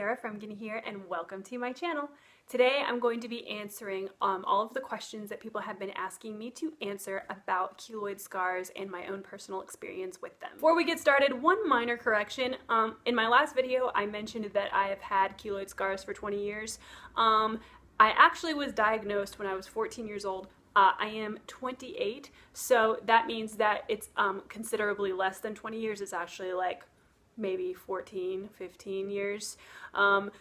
Sarah from Here, and welcome to my channel. Today I'm going to be answering all of the questions that people have been asking me to answer about keloid scars and my own personal experience with them. Before we get started, one minor correction. In my last video I mentioned that I have had keloid scars for 20 years. I actually was diagnosed when I was 14 years old. I am 28, so that means that it's considerably less than 20 years. It's actually like maybe 14, 15 years.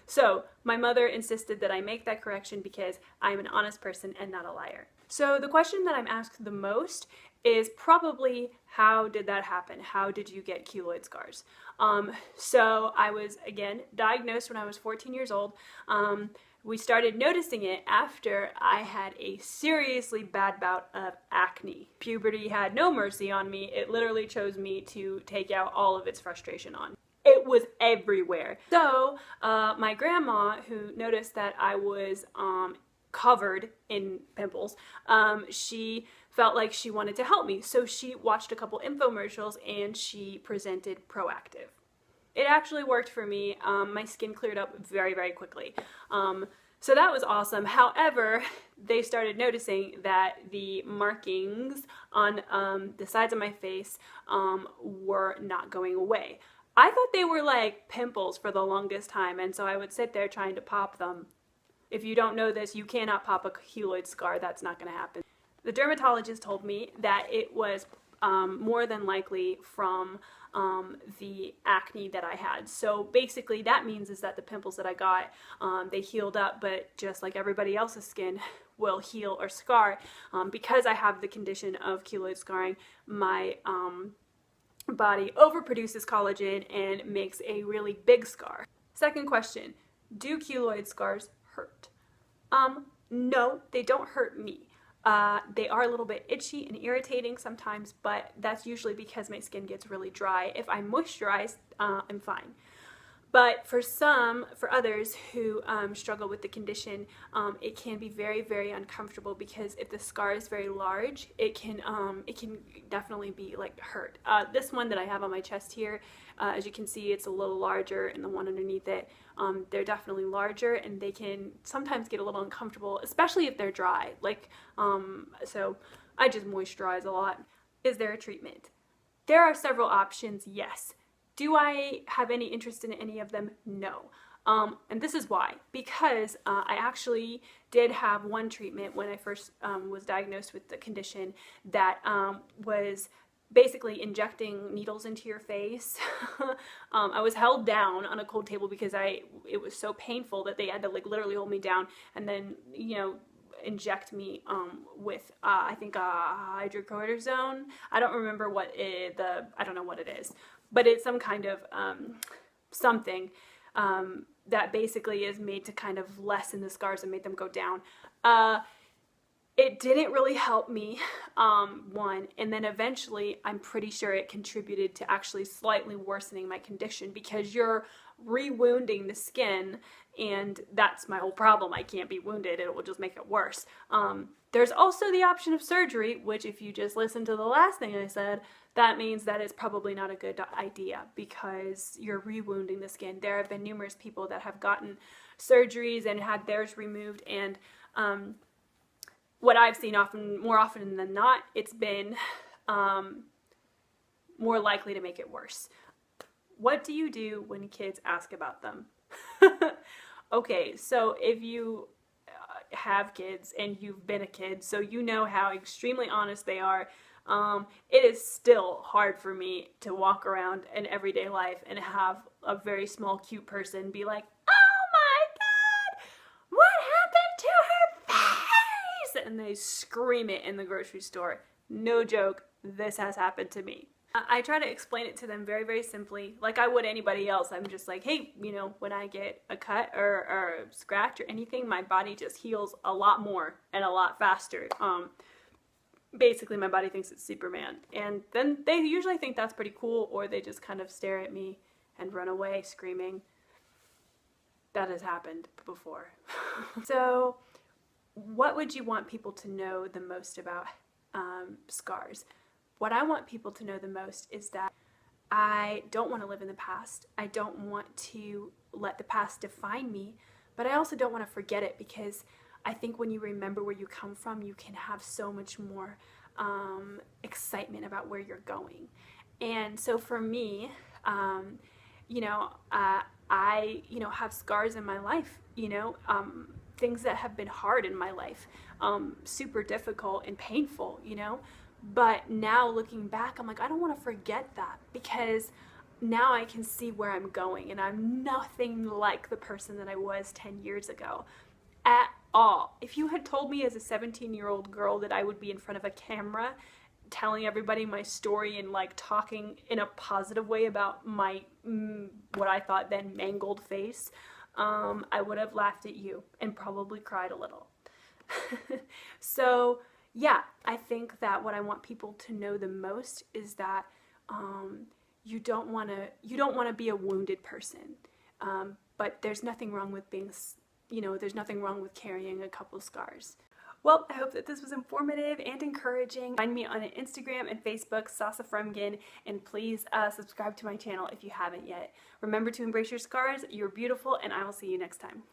So my mother insisted that I make that correction because I'm an honest person and not a liar. So the question that I'm asked the most is probably, how did that happen? How did you get keloid scars? So I was, again, diagnosed when I was 14 years old. We started noticing it after I had a seriously bad bout of acne. Puberty had no mercy on me. It literally chose me to take out all of its frustration on. It was everywhere. So my grandma, who noticed that I was covered in pimples, she felt like she wanted to help me. So she watched a couple infomercials and she presented Proactiv. It actually worked for me. My skin cleared up very, very quickly. So that was awesome. However, they started noticing that the markings on the sides of my face were not going away. I thought they were like pimples for the longest time, and so I would sit there trying to pop them. If you don't know this, you cannot pop a keloid scar. That's not going to happen. The dermatologist told me that it was more than likely from the acne that I had. So basically that means is that the pimples that I got, they healed up, but just like everybody else's skin will heal or scar. Because I have the condition of keloid scarring, my body overproduces collagen and makes a really big scar. Second question, do keloid scars hurt? No, they don't hurt me. They are a little bit itchy and irritating sometimes, but that's usually because my skin gets really dry. If I moisturize, I'm fine. But for others who struggle with the condition, it can be very, very uncomfortable because if the scar is very large, it can definitely be like hurt. This one that I have on my chest here, as you can see, it's a little larger, and the one underneath it, they're definitely larger, and they can sometimes get a little uncomfortable, especially if they're dry. Like, so I just moisturize a lot. Is there a treatment? There are several options, yes. Do I have any interest in any of them? No. And this is why. Because I actually did have one treatment when I first was diagnosed with the condition that was basically injecting needles into your face. I was held down on a cold table because it was so painful that they had to like literally hold me down and then, you know, inject me with I think hydrocortisone. I don't remember what I don't know what it is, but it's some kind of something that basically is made to kind of lessen the scars and make them go down. It didn't really help me, one, and then eventually I'm pretty sure it contributed to actually slightly worsening my condition because you're re-wounding the skin, and that's my whole problem. I can't be wounded, it will just make it worse. There's also the option of surgery, which if you just listen to the last thing I said, that means that it's probably not a good idea because you're re-wounding the skin. There have been numerous people that have gotten surgeries and had theirs removed, and what I've seen more often than not, it's been more likely to make it worse. What do you do when kids ask about them? Okay, so if you have kids and you've been a kid, so you know how extremely honest they are. It is still hard for me to walk around in everyday life and have a very small, cute person be like, "Oh my God, what happened to her face?" And they scream it in the grocery store. No joke, this has happened to me. I try to explain it to them very, very simply, like I would anybody else. I'm just like, hey, you know, when I get a cut or a scratch or anything, my body just heals a lot more and a lot faster. Basically, my body thinks it's Superman. And then they usually think that's pretty cool, or they just kind of stare at me and run away screaming. That has happened before. So, what would you want people to know the most about scars? What I want people to know the most is that I don't want to live in the past. I don't want to let the past define me, but I also don't want to forget it, because I think when you remember where you come from, you can have so much more excitement about where you're going. And so for me, I have scars in my life, things that have been hard in my life, super difficult and painful, But now looking back, I'm like, I don't want to forget that, because now I can see where I'm going, and I'm nothing like the person that I was 10 years ago at all. If you had told me as a 17-year-old girl that I would be in front of a camera telling everybody my story and like talking in a positive way about my what I thought then mangled face, I would have laughed at you and probably cried a little. So yeah, I think that what I want people to know the most is that you don't want to be a wounded person, but there's nothing wrong with being, there's nothing wrong with carrying a couple scars. Well, I hope that this was informative and encouraging. Find me on Instagram and Facebook, Sasa Fremgen, and please subscribe to my channel if you haven't yet. Remember to embrace your scars, you're beautiful, and I will see you next time.